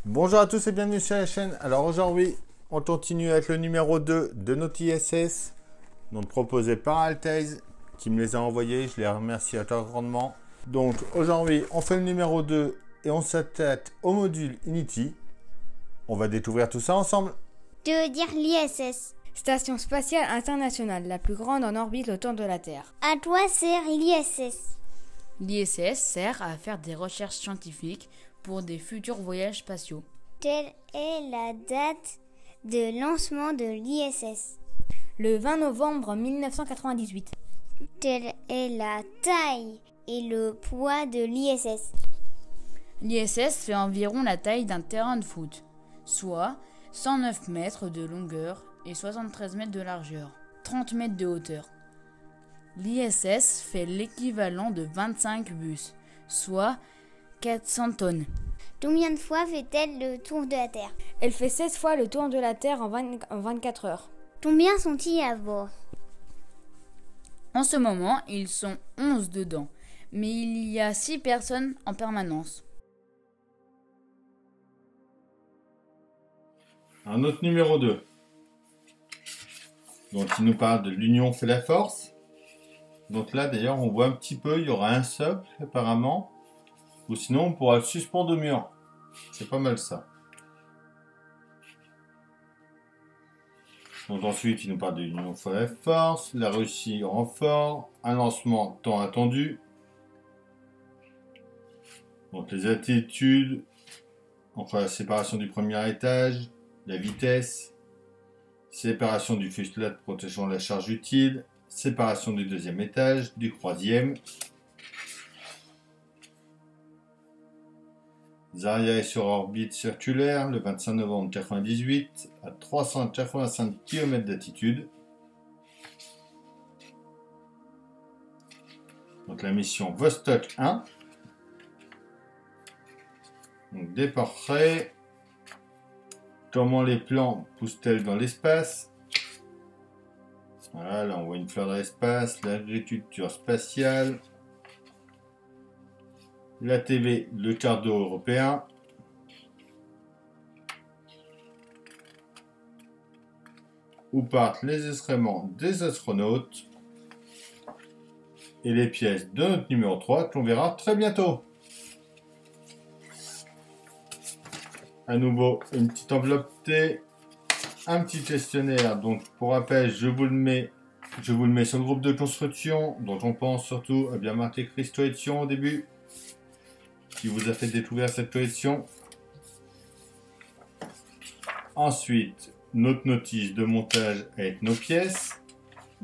Bonjour à tous et bienvenue sur la chaîne. Alors aujourd'hui, on continue avec le numéro 2 de notre ISS, donc proposé par Altaiz, qui me les a envoyés. Je les remercie à toi grandement. Donc aujourd'hui, on fait le numéro 2 et on s'attaque au module Unity. On va découvrir tout ça ensemble. Tu veux dire l'ISS? Station spatiale internationale, la plus grande en orbite autour de la Terre. À quoi sert l'ISS? L'ISS sert à faire des recherches scientifiques pour des futurs voyages spatiaux. Quelle est la date de lancement de l'ISS? Le 20 novembre 1998. Quelle est la taille et le poids de l'ISS? L'ISS fait environ la taille d'un terrain de foot, soit 109 mètres de longueur et 73 mètres de largeur, 30 mètres de hauteur. L'ISS fait l'équivalent de 25 bus, soit 400 tonnes. Combien de fois fait-elle le tour de la Terre? Elle fait 16 fois le tour de la Terre en 24 heures. Combien sont-ils à bord? En ce moment, ils sont 11 dedans, mais il y a 6 personnes en permanence. Un autre numéro 2. Donc il nous parle de l'union fait la force. Donc là d'ailleurs on voit un petit peu, il y aura un socle apparemment. Ou sinon on pourra le suspendre au mur. C'est pas mal ça. Donc ensuite il nous parle de l'union fait la force, la Russie renfort, un lancement tant attendu. Donc les attitudes, enfin la séparation du premier étage, la vitesse, séparation du fuselage protégeant la charge utile, séparation du deuxième étage, du troisième. Zarya est sur orbite circulaire le 25 novembre 1998 à 385 km d'altitude. Donc la mission Vostok 1. Donc des portraits. Comment les plantes poussent-elles dans l'espace? Voilà, là on voit une fleur dans l'espace, l'agriculture spatiale, la TV, le quart d'eau européen, où partent les excréments des astronautes, et les pièces de notre numéro 3 qu'on verra très bientôt. À nouveau, une petite enveloppe T, un petit questionnaire. Donc, pour rappel, je vous le mets sur le groupe de construction. Donc, on pense surtout à bien marquer Chris Collection au début, qui vous a fait découvrir cette collection. Ensuite, notre notice de montage avec nos pièces,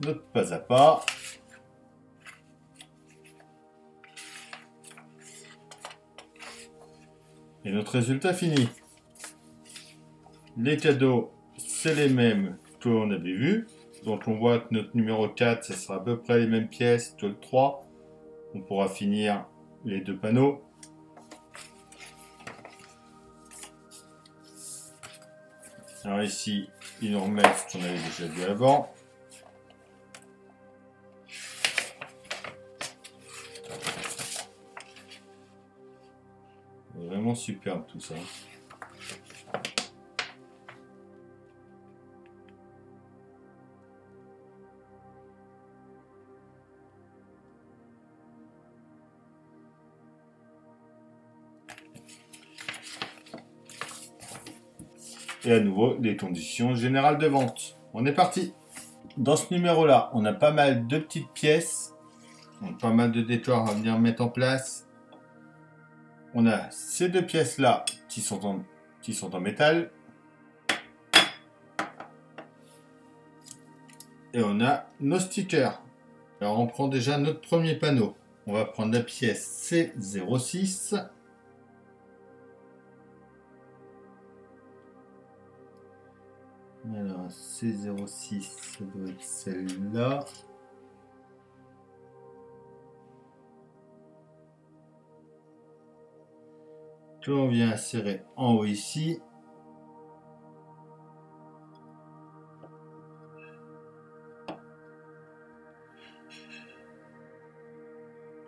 notre pas à pas. Et notre résultat fini. Les cadeaux, c'est les mêmes qu'on avait vus. Donc on voit que notre numéro 4, ce sera à peu près les mêmes pièces que le 3. On pourra finir les deux panneaux. Alors ici, ils nous remettent ce qu'on avait déjà vu avant. Vraiment superbe tout ça. Et à nouveau, les conditions générales de vente. On est parti. Dans ce numéro-là, on a pas mal de petites pièces. Donc, pas mal de décors à venir mettre en place. On a ces deux pièces-là qui sont en métal. Et on a nos stickers. Alors on prend déjà notre premier panneau. On va prendre la pièce C06. Alors C06, ça doit être celle-là. Que l'on vient insérer en haut ici.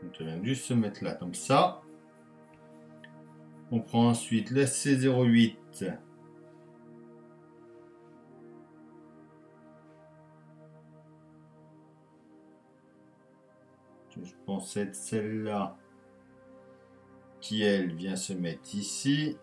Donc on vient juste se mettre là comme ça. On prend ensuite la C08. Je pense être celle-là qui, elle, vient se mettre ici.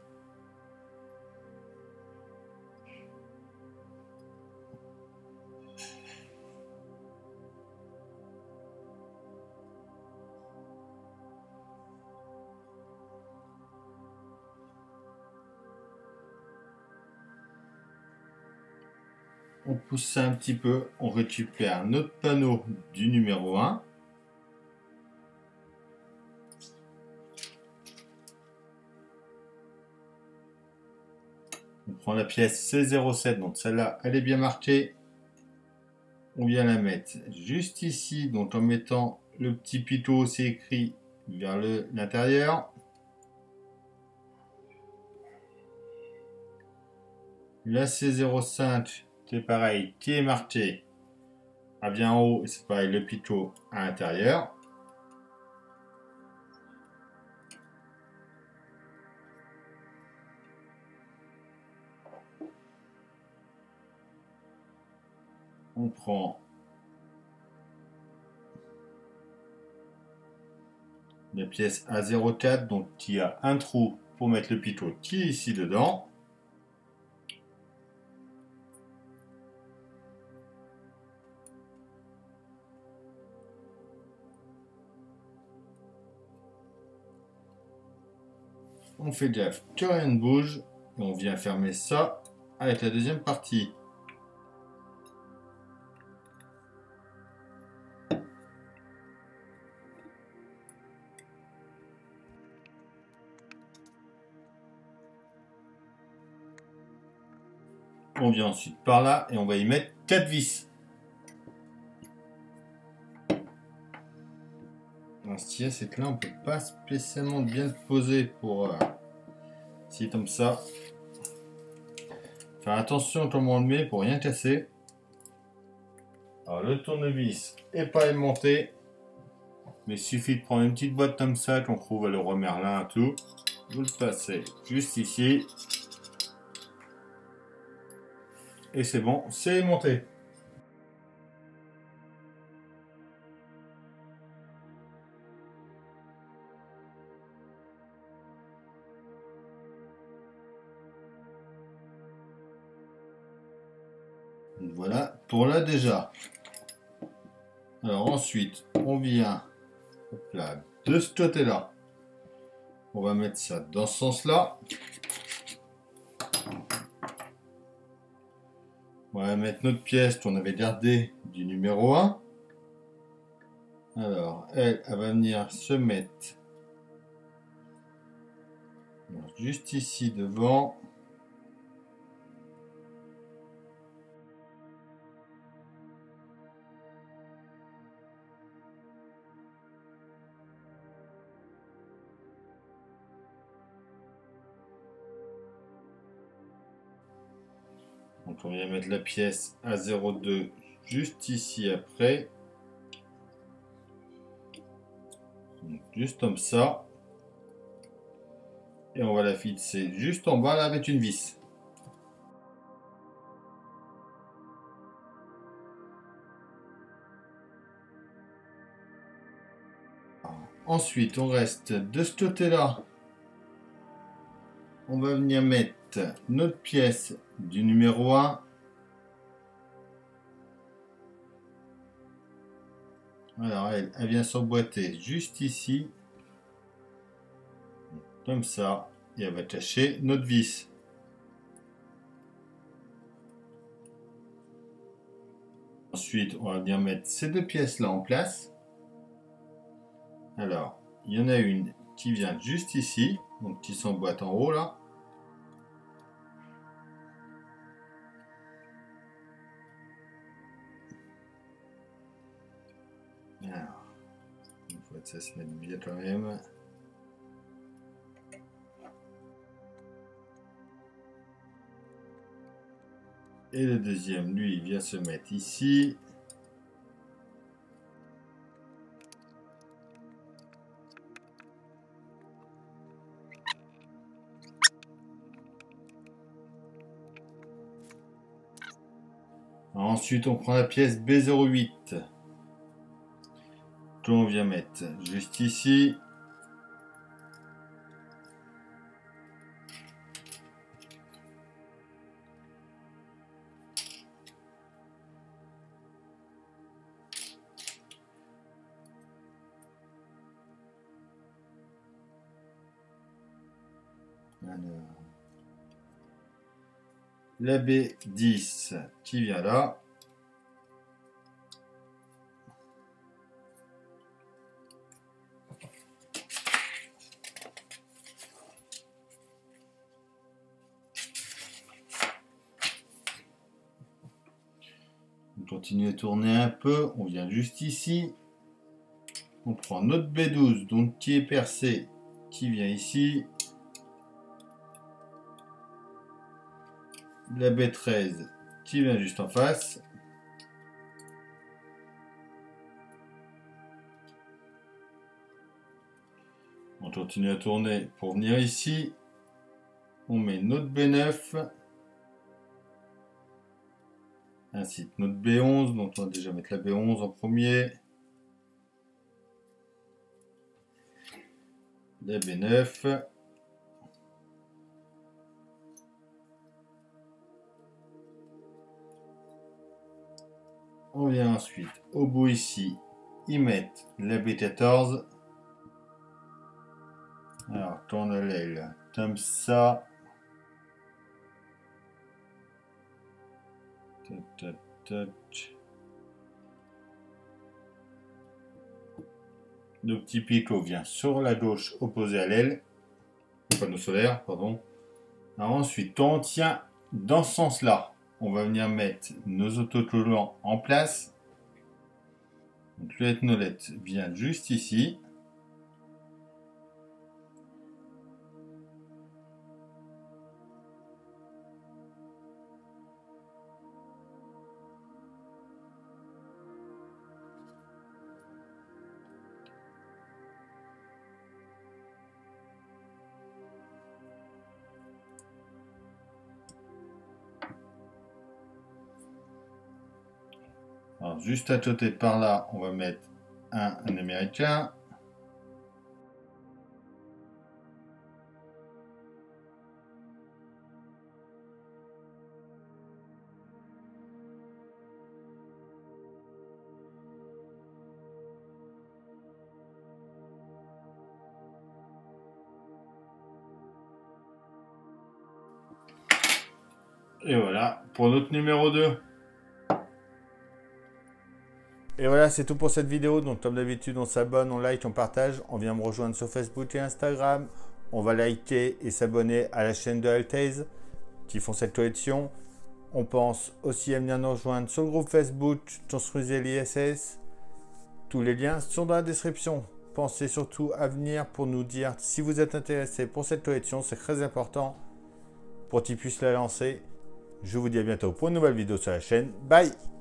On pousse ça un petit peu, on récupère notre panneau du numéro 1. On prend la pièce C07, donc celle-là, elle est bien marquée. On vient la mettre juste ici, donc en mettant le petit pitot aussi écrit vers l'intérieur. La C05, c'est pareil, qui est marqué à bien en haut, et c'est pareil, le pitot à l'intérieur. On prend la pièce A04, donc qui a un trou pour mettre le pitot qui est ici dedans. On fait gaffe que rien ne bouge et on vient fermer ça avec la deuxième partie. On vient ensuite par là et on va y mettre 4 vis. C'est que là on peut pas spécialement bien le poser pour si comme ça. Faire attention comment on le met pour rien casser. Alors le tournevis est pas aimanté, mais il suffit de prendre une petite boîte comme ça qu'on trouve à Leroy Merlin et tout. Vous le passez juste ici. Et c'est bon, c'est aimanté. Voilà pour là déjà. Alors ensuite, on vient là, de ce côté-là. On va mettre ça dans ce sens-là. On va mettre notre pièce qu'on avait gardée du numéro 1. Alors, elle va venir se mettre juste ici devant. Donc on vient mettre la pièce A02 juste ici après. Donc, juste comme ça. Et on va la fixer juste en bas là avec une vis. Ensuite, on reste de ce côté-là. On va venir mettre notre pièce du numéro 1. Alors, elle vient s'emboîter juste ici. Comme ça. Et elle va cacher notre vis. Ensuite, on va bien mettre ces deux pièces-là en place. Alors, il y en a une qui vient juste ici, donc qui s'emboîte en haut là. Alors, il faut que ça se mette bien quand même. Et le deuxième, lui, il vient se mettre ici. Ensuite, on prend la pièce B08. Que on vient mettre juste ici. Alors, la B10 qui vient là. On continue à tourner un peu, on vient juste ici. On prend notre B12 donc qui est percé, qui vient ici. La B13 qui vient juste en face. On continue à tourner pour venir ici. On met notre B9. Ainsi que notre B11. Donc on va déjà mettre la B11 en premier. La B9. On vient ensuite au bout ici y mettre la B14. Alors tourne l'aile comme ça. Le petit picot vient sur la gauche opposée à l'aile. Le panneau solaire, pardon. Alors ensuite, on tient dans ce sens-là. On va venir mettre nos autocollants en place. Donc le ethnolette vient juste ici. Alors, juste à côté par là, on va mettre un américain. Et voilà pour notre numéro 2. Et voilà, c'est tout pour cette vidéo. Donc comme d'habitude, on s'abonne, on like, on partage. On vient me rejoindre sur Facebook et Instagram. On va liker et s'abonner à la chaîne de Altaze qui font cette collection. On pense aussi à venir nous rejoindre sur le groupe Facebook Construisez l'ISS. Tous les liens sont dans la description. Pensez surtout à venir pour nous dire si vous êtes intéressé pour cette collection. C'est très important pour qu'ils puissent la lancer. Je vous dis à bientôt pour une nouvelle vidéo sur la chaîne. Bye!